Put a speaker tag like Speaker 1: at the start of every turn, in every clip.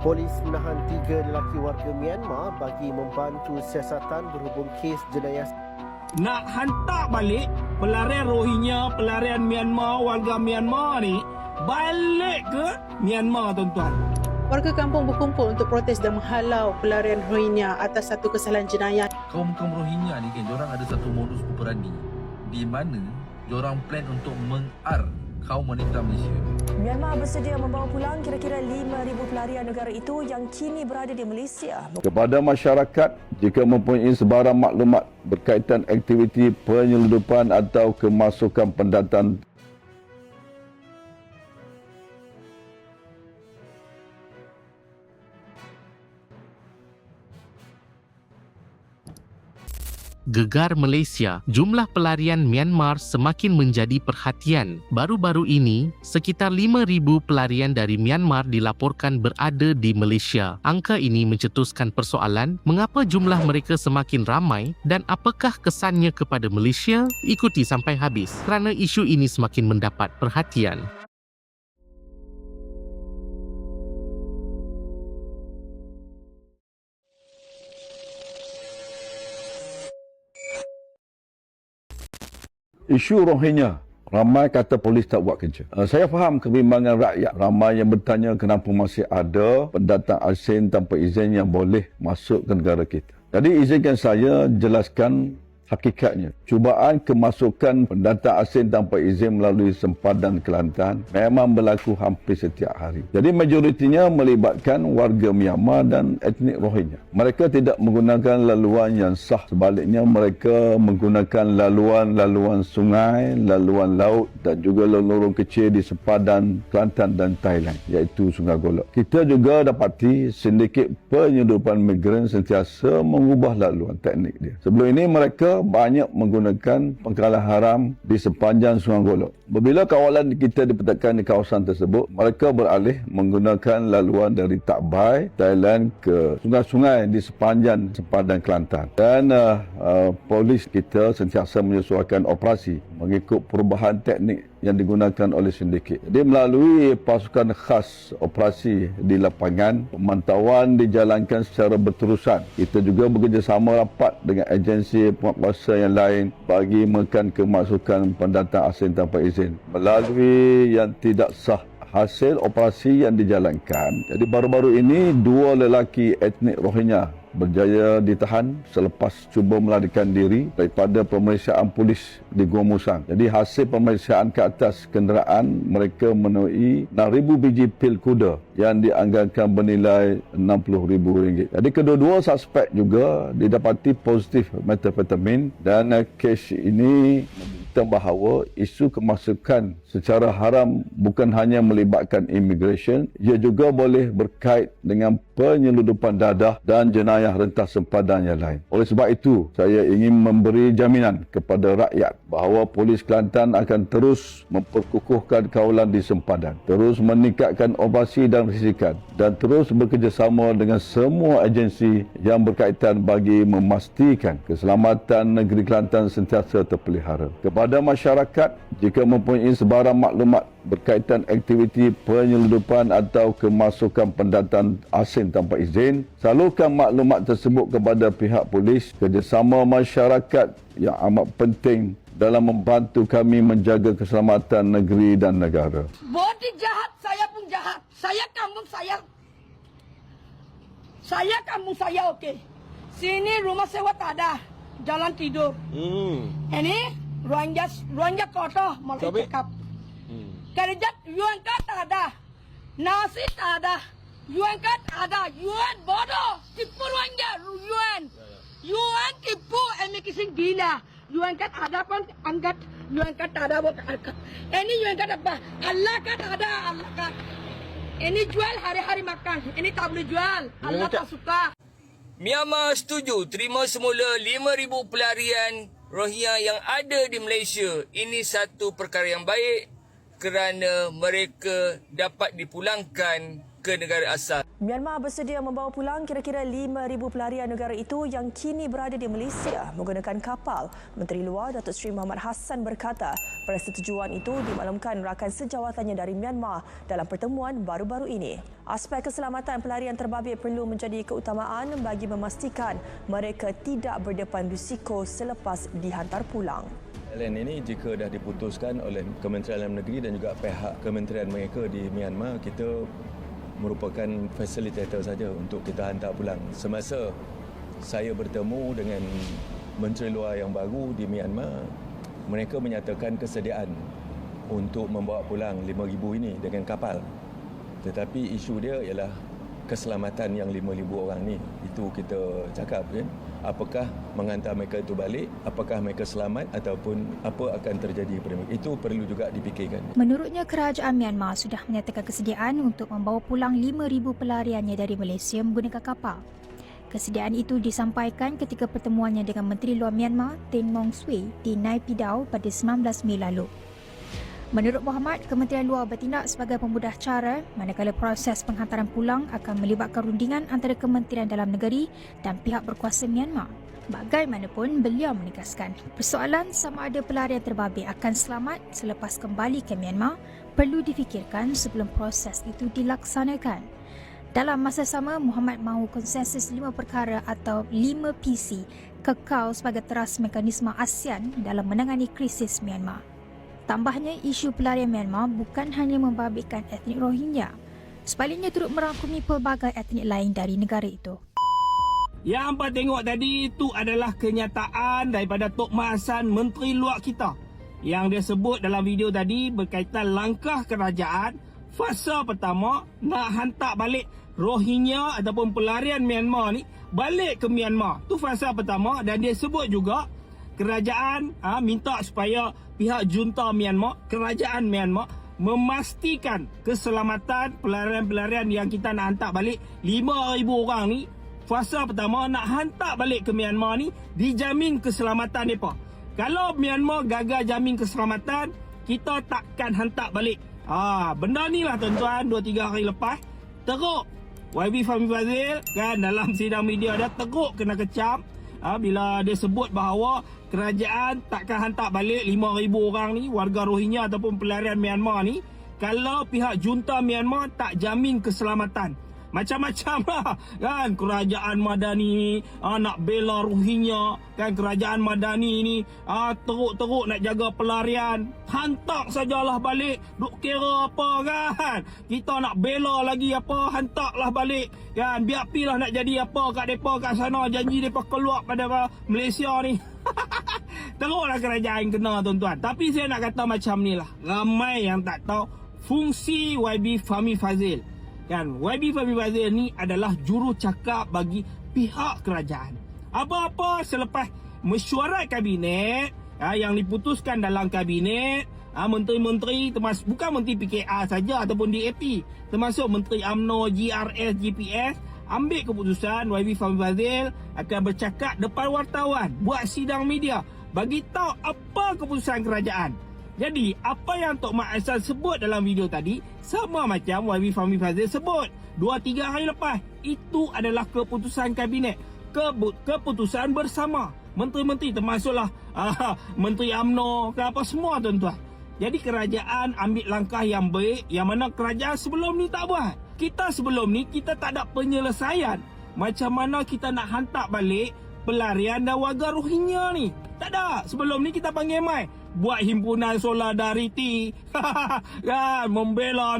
Speaker 1: Polis menahan 3 lelaki warga Myanmar bagi membantu siasatan berhubung kes jenayah.
Speaker 2: Nak hantar balik pelarian Rohingya, pelarian Myanmar, warga Myanmar ni balik ke Myanmar, tuan-tuan.
Speaker 3: Warga kampung berkumpul untuk protes dan menghalau pelarian Rohingya atas satu kesalahan jenayah.
Speaker 4: Kaum Rohingya ni kan, diorang ada satu modus operandi di mana diorang plan untuk mengar kaum wanita Malaysia.
Speaker 5: Myanmar bersedia membawa pulang kira-kira 5,000 pelarian negara itu yang kini berada di Malaysia.
Speaker 6: Kepada masyarakat, jika mempunyai sebarang maklumat berkaitan aktiviti penyeludupan atau kemasukan pendatang
Speaker 7: Gegar Malaysia, jumlah pelarian Myanmar semakin menjadi perhatian. Baru-baru ini, sekitar 5,000 pelarian dari Myanmar dilaporkan berada di Malaysia. Angka ini mencetuskan persoalan mengapa jumlah mereka semakin ramai dan apakah kesannya kepada Malaysia? Ikuti sampai habis kerana isu ini semakin mendapat perhatian.
Speaker 6: isu Rohingya. Ramai kata polis tak buat kerja. Saya faham kebimbangan rakyat. Ramai yang bertanya kenapa masih ada pendatang asing tanpa izin yang boleh masuk ke negara kita. Jadi izinkan saya jelaskan hakikatnya. Cubaan kemasukan pendatang asing tanpa izin melalui sempadan Kelantan memang berlaku hampir setiap hari. Jadi majoritinya melibatkan warga Myanmar dan etnik Rohingya. Mereka tidak menggunakan laluan yang sah. Sebaliknya mereka menggunakan laluan sungai, laluan laut dan juga lorong kecil di sempadan Kelantan dan Thailand, iaitu Sungai Golok. Kita juga dapati sindiket penyeludupan migran sentiasa mengubah laluan teknik dia. Sebelum ini mereka banyak menggunakan pangkalan haram di sepanjang Sungai Golok. Bila kawalan kita dipetakan di kawasan tersebut, mereka beralih menggunakan laluan dari Takbai, Thailand ke sungai-sungai di sepanjang sempadan Kelantan. Dan polis kita sentiasa menyesuaikan operasi mengikut perubahan teknik yang digunakan oleh sindiket. Jadi melalui pasukan khas operasi di lapangan, pemantauan dijalankan secara berterusan. Kita juga bekerjasama rapat dengan agensi penguasa yang lain bagi menekan kemasukan pendatang asing tanpa izin melalui yang tidak sah. Hasil operasi yang dijalankan. Jadi baru-baru ini 2 lelaki etnik Rohingya berjaya ditahan selepas cuba melarikan diri daripada pemeriksaan polis di Gua Musang. Jadi hasil pemeriksaan ke atas kenderaan mereka menemui 6,000 biji pil kuda yang dianggarkan bernilai RM60,000. Jadi kedua-dua suspek juga didapati positif metafetamin dan kes ini bahawa isu kemasukan secara haram bukan hanya melibatkan immigration, ia juga boleh berkait dengan penyeludupan dadah dan jenayah rentas sempadan yang lain. Oleh sebab itu, saya ingin memberi jaminan kepada rakyat bahawa polis Kelantan akan terus memperkukuhkan kawalan di sempadan, terus meningkatkan operasi dan risikan dan terus bekerjasama dengan semua agensi yang berkaitan bagi memastikan keselamatan negeri Kelantan sentiasa terpelihara. Kepada masyarakat, jika mempunyai sebarang maklumat berkaitan aktiviti penyeludupan atau kemasukan pendatang asing tanpa izin, salurkan maklumat tersebut kepada pihak polis. Kerjasama masyarakat yang amat penting dalam membantu kami menjaga keselamatan negeri dan negara.
Speaker 8: Bodi jahat, saya pun jahat. Saya kampung saya. Saya kampung saya, okey. Sini rumah sewa tak ada. Jalan tidur. Ini Ruanja kotor, mau cakap. Kerja yuan kat tak ada. Nasi tak ada. Yuan kat ada. Yuan bodoh. Tipu Ruanja. Yuan tipu kising gila. Yuan kat ada pun angkat. Yuan kat tak ada. Ini yuan kat apa? Allah kat ada. Allah kat. Ini jual hari-hari makan. Ini tak boleh jual. Allah tak suka.
Speaker 9: Myanmar setuju terima semula 5,000 pelarian Rohingya yang ada di Malaysia. Ini satu perkara yang baik kerana mereka dapat dipulangkan ke ke negara asal.
Speaker 5: Myanmar bersedia membawa pulang kira-kira 5,000 pelarian negara itu yang kini berada di Malaysia menggunakan kapal. Menteri Luar Datuk Seri Muhammad Hassan berkata persetujuan itu dimaklumkan rakan sejawatannya dari Myanmar dalam pertemuan baru-baru ini. Aspek keselamatan pelarian terbabit perlu menjadi keutamaan bagi memastikan mereka tidak berdepan risiko selepas dihantar pulang.
Speaker 10: Plan ini jika dah diputuskan oleh Kementerian Dalam Negeri dan juga pihak kementerian mereka di Myanmar, kita merupakan fasilitator saja untuk kita hantar pulang. Semasa saya bertemu dengan Menteri Luar yang baru di Myanmar, mereka menyatakan kesediaan untuk membawa pulang 5,000 ini dengan kapal. Tetapi isu dia ialah keselamatan yang 5,000 orang ni. Itu kita cakap kan. Apakah menghantar mereka itu balik, apakah mereka selamat ataupun apa akan terjadi kepada mereka. Itu perlu juga dipikirkan.
Speaker 11: Menurutnya, kerajaan Myanmar sudah menyatakan kesediaan untuk membawa pulang 5,000 pelariannya dari Malaysia menggunakan kapal. Kesediaan itu disampaikan ketika pertemuannya dengan Menteri Luar Myanmar, Teng Mong Swee di Naypyidaw pada 19 Mei lalu. Menurut Muhammad, Kementerian Luar bertindak sebagai pemudah cara manakala proses penghantaran pulang akan melibatkan rundingan antara Kementerian Dalam Negeri dan pihak berkuasa Myanmar. Bagaimanapun, beliau menegaskan persoalan sama ada pelarian terbabit akan selamat selepas kembali ke Myanmar perlu difikirkan sebelum proses itu dilaksanakan. Dalam masa sama, Muhammad mahu konsensus 5 perkara atau 5 PC kekal sebagai teras mekanisme ASEAN dalam menangani krisis Myanmar. Tambahnya, isu pelarian Myanmar bukan hanya membabitkan etnik Rohingya, sebaliknya turut merangkumi pelbagai etnik lain dari negara itu.
Speaker 2: Yang hampa tengok tadi itu adalah kenyataan daripada Tok Mak Hassan, Menteri Luar kita. Yang dia sebut dalam video tadi berkaitan langkah kerajaan fasa pertama nak hantar balik Rohingya ataupun pelarian Myanmar ni balik ke Myanmar. Tu fasa pertama, dan dia sebut juga kerajaan minta supaya pihak junta Myanmar, kerajaan Myanmar memastikan keselamatan pelarian-pelarian yang kita nak hantar balik 5,000 orang ni. Fasa pertama nak hantar balik ke Myanmar ni dijamin keselamatan mereka. Kalau Myanmar gagal jamin keselamatan, kita takkan hantar balik. Benda ni lah tuan-tuan, 2-3 hari lepas teruk YB Fahmi Fadzil kan dalam sidang media dia teruk kena kecam bila dia sebut bahawa kerajaan takkan hantar balik 5,000 orang ni, warga Rohingya ataupun pelarian Myanmar ni, kalau pihak junta Myanmar tak jamin keselamatan. Macam-macam lah kan, kerajaan Madani ni nak bela Rohingya kan, kerajaan Madani ni teruk-teruk nak jaga pelarian, hantar sajalah balik, duk kira apa kan, kita nak bela lagi apa, hantarlah balik kan, biar pilah nak jadi apa kat depa kat sana, janji depa keluar pada Malaysia ni. Teruklah kerajaan kena tuan-tuan. Tapi saya nak kata macam ni lah, ramai yang tak tahu fungsi YB Fahmi Fadzil kan. YB Fahmi Fadzil ni adalah juru cakap bagi pihak kerajaan. Apa-apa selepas mesyuarat kabinet yang diputuskan dalam kabinet, menteri-menteri termasuk bukan menteri PKR saja ataupun DAP, termasuk menteri UMNO, GRS, GPS, ambil keputusan YB Fahmi Fadzil akan bercakap depan wartawan, buat sidang media, bagi tahu apa keputusan kerajaan. Jadi, apa yang Tok Mak Hassan sebut dalam video tadi sama macam YB Fahmi Fadzil sebut 2-3 hari lepas. Itu adalah keputusan kabinet, keputusan bersama menteri-menteri, termasuklah menteri UMNO ke apa semua tuan-tuan. Jadi kerajaan ambil langkah yang baik, yang mana kerajaan sebelum ni tak buat. Kita sebelum ni kita tak ada penyelesaian macam mana kita nak hantar balik pelarian dan warga Rohingya ni. Tak ada. Sebelum ni kita panggil mai buat himpunan solidariti kan, membela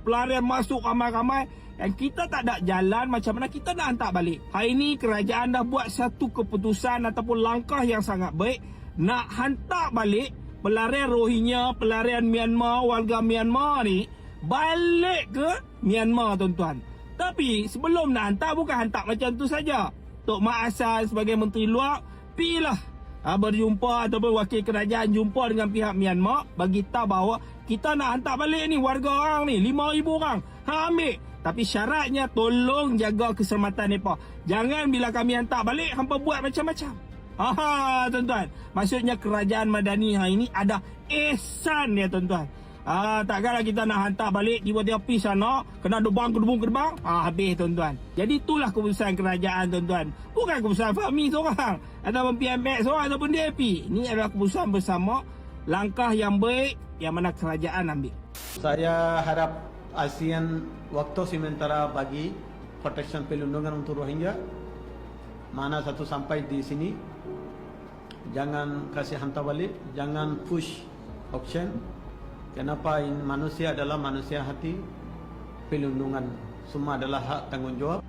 Speaker 2: pelarian masuk ramai-ramai, dan kita tak ada jalan macam mana kita nak hantar balik. Hari ni kerajaan dah buat satu keputusan ataupun langkah yang sangat baik, nak hantar balik pelarian Rohingya, pelarian Myanmar, warga Myanmar ni balik ke Myanmar tuan-tuan. Tapi sebelum nak hantar, bukan hantar macam tu saja. Tok Mak Hassan sebagai Menteri Luar pilah berjumpa ataupun wakil kerajaan jumpa dengan pihak Myanmar, bagi tahu bahawa kita nak hantar balik ni warga orang ni 5,000 orang. Ambil. Tapi syaratnya tolong jaga keselamatan mereka. Jangan bila kami hantar balik hampa buat macam-macam. Tuan-tuan. Maksudnya kerajaan Madani hari ini ada ihsan dia tuan-tuan. Takkanlah kita nak hantar balik tiba-tiba pergi sana, kena debang, habis tuan-tuan. Jadi itulah keputusan kerajaan tuan-tuan. Bukan keputusan Fahmi seorang, ataupun PMX seorang, ataupun DAP. Ini adalah keputusan bersama, langkah yang baik yang mana kerajaan ambil.
Speaker 12: Saya harap ASEAN waktu sementara bagi protection pelindungan untuk Rohingya. Mana satu sampai di sini, jangan kasih hantar balik, jangan push option. Kenapa ini manusia adalah manusia hati, pelindungan semua adalah hak tanggungjawab.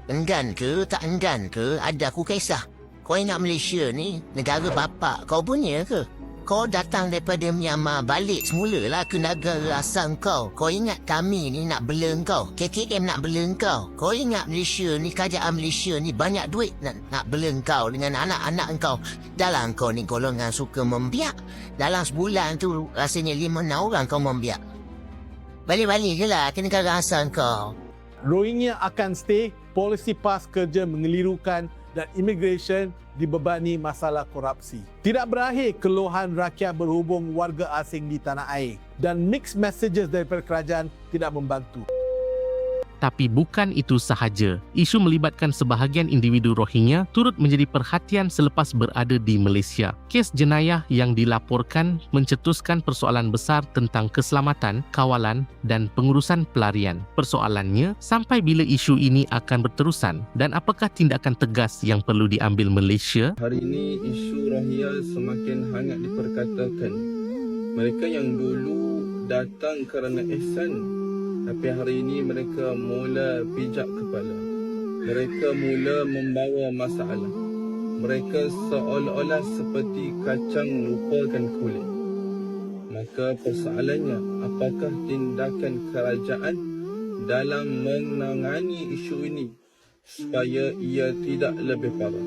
Speaker 13: Enggan ke, tak enggan ke, ada aku kisah. Kau nak Malaysia ni, negara bapak kau punya ke? Kau datang daripada Myanmar, balik semula lah ke negara asal kau. Kau ingat kami ni nak bela kau, KKM nak bela kau. Kau ingat Malaysia ni, kerajaan Malaysia ni banyak duit nak bela kau dengan anak-anak kau. Dalam kau ni golongan suka membiak. Dalam sebulan tu rasanya 5-6 orang kau membiak. Balik-balik je lah ke negara asal kau.
Speaker 14: Rohingya akan stay, polisi PAS kerja mengelirukan dan immigration dibebani masalah korupsi. Tidak berakhir keluhan rakyat berhubung warga asing di tanah air dan mixed messages daripada kerajaan tidak membantu.
Speaker 7: Tapi bukan itu sahaja. Isu melibatkan sebahagian individu Rohingya turut menjadi perhatian selepas berada di Malaysia. Kes jenayah yang dilaporkan mencetuskan persoalan besar tentang keselamatan, kawalan dan pengurusan pelarian. Persoalannya, sampai bila isu ini akan berterusan dan apakah tindakan tegas yang perlu diambil Malaysia?
Speaker 15: Hari ini isu Rohingya semakin hangat diperkatakan. Mereka yang dulu datang kerana ihsan, tapi hari ini mereka mula pijak kepala. Mereka mula membawa masalah. Mereka seolah-olah seperti kacang lupakan kulit. Maka persoalannya, apakah tindakan kerajaan dalam menangani isu ini supaya ia tidak lebih parah?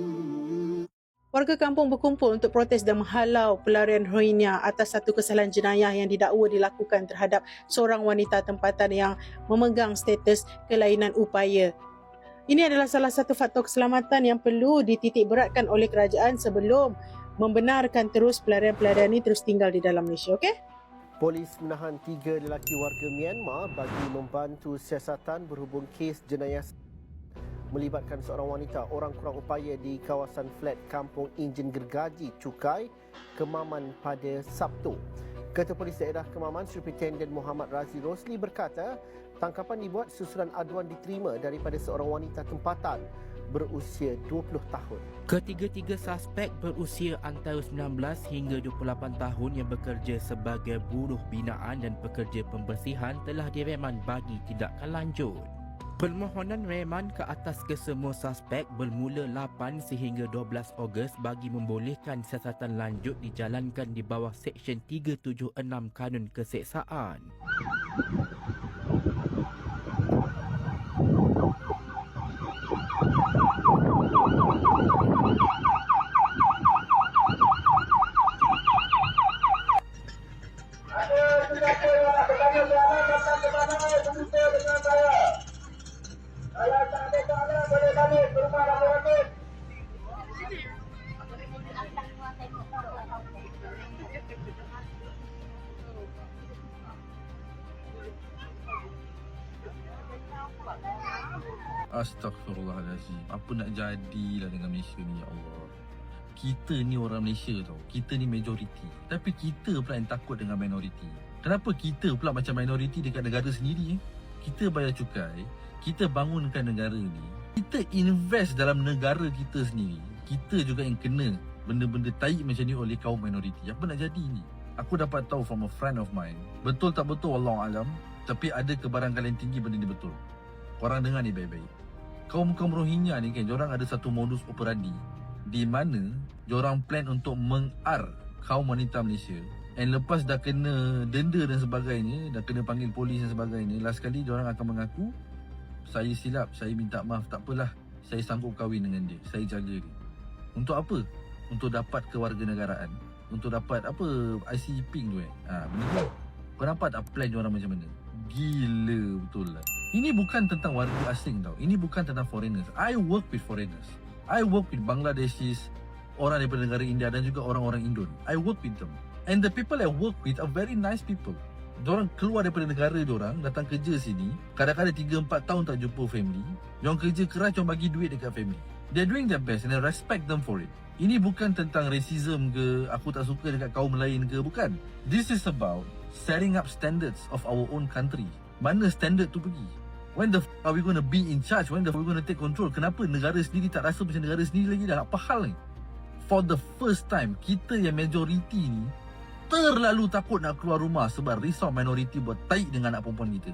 Speaker 3: Warga kampung berkumpul untuk protes dan menghalau pelarian Rohingya atas satu kesalahan jenayah yang didakwa dilakukan terhadap seorang wanita tempatan yang memegang status kelainan upaya. Ini adalah salah satu faktor keselamatan yang perlu dititik beratkan oleh kerajaan sebelum membenarkan terus pelarian-pelarian ini terus tinggal di dalam Malaysia. Okey?
Speaker 1: Polis menahan 3 lelaki warga Myanmar bagi membantu siasatan berhubung kes jenayah melibatkan seorang wanita orang kurang upaya di kawasan flat Kampung Enjin Gergaji, Cukai, Kemaman pada Sabtu. Ketua Polis Daerah Kemaman, Superintendent Muhammad Razi Rosli berkata, tangkapan dibuat susulan aduan diterima daripada seorang wanita tempatan berusia 20 tahun.
Speaker 16: Ketiga-tiga suspek berusia antara 19 hingga 28 tahun yang bekerja sebagai buruh binaan dan pekerja pembersihan telah direman bagi tindakan lanjut. Permohonan reman ke atas kesemua suspek bermula 8 sehingga 12 Ogos bagi membolehkan siasatan lanjut dijalankan di bawah Seksyen 376 Kanun Keseksaan.
Speaker 4: Astaghfirullahalazim. Apa nak jadilah dengan Malaysia ni, ya Allah. Kita ni orang Malaysia tau. Kita ni majoriti. Tapi kita pula yang takut dengan minoriti. Kenapa kita pula macam minoriti dekat negara sendiri? Kita bayar cukai, kita bangunkan negara ni, kita invest dalam negara kita sendiri. Kita juga yang kena benda-benda taik macam ni oleh kaum minoriti. Apa nak jadi ni? Aku dapat tahu from a friend of mine. Betul tak betul, Wallahualam. Tapi ada kebarangkalian tinggi benda ni betul. Korang dengar ni baik-baik. Kaum-kaum Rohingya ni kan, diorang ada satu modus operandi di mana diorang plan untuk mengar kaum wanita Malaysia. And lepas dah kena denda dan sebagainya, dah kena panggil polis dan sebagainya, last kali diorang akan mengaku, saya silap, saya minta maaf, tak apalah, saya sanggup kahwin dengan dia, saya jaga dia. Untuk apa? Untuk dapat kewarganegaraan, untuk dapat apa, IC pink tu benda tu. Kau nampak tak plan diorang macam mana? Gila betul lah. Ini bukan tentang warga asing tau. Ini bukan tentang foreigners. I work with foreigners. I work with Bangladeshis, orang daripada negara India dan juga orang-orang Indon. I work with them. And the people I work with are very nice people. Diorang keluar daripada negara diorang, datang kerja sini, kadang-kadang 3-4 tahun tak jumpa family. Diorang kerja keras, diorang bagi duit dekat family. They're doing their best and I respect them for it. Ini bukan tentang racism ke, aku tak suka dekat kaum lain ke, bukan. This is about setting up standards of our own country. Mana standard tu pergi? When the are we going to be in charge? When the are we going to take control? Kenapa negara sendiri tak rasa macam negara sendiri lagi dah? Apa hal ni? For the first time, kita yang majority ni terlalu takut nak keluar rumah sebab risau minoriti buat taik dengan anak perempuan kita.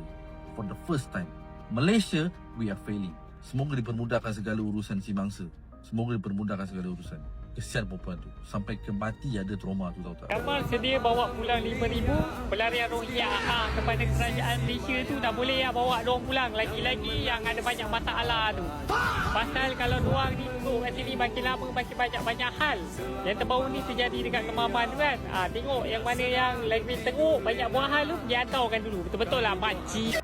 Speaker 4: For the first time, Malaysia, we are failing. Semoga dipermudahkan segala urusan si mangsa. Semoga dipermudahkan segala urusan. Kesian perempuan tu. Sampai ke mati ada trauma tu, tahu tak?
Speaker 17: Kamal sedia bawa pulang 5,000 pelarian Rohingya kepada kerajaan Malaysia tu. Tak boleh bawa diorang pulang. Lagi-lagi yang ada banyak masalah tu. Pasal kalau diorang ni duduk kat sini makin lama makin banyak hal. Yang terbaru ni terjadi dekat Kemaman tu kan. Tengok yang mana yang lebih teruk banyak buah hal tu, dia hantarkan dulu. Betul-betul lah makcik.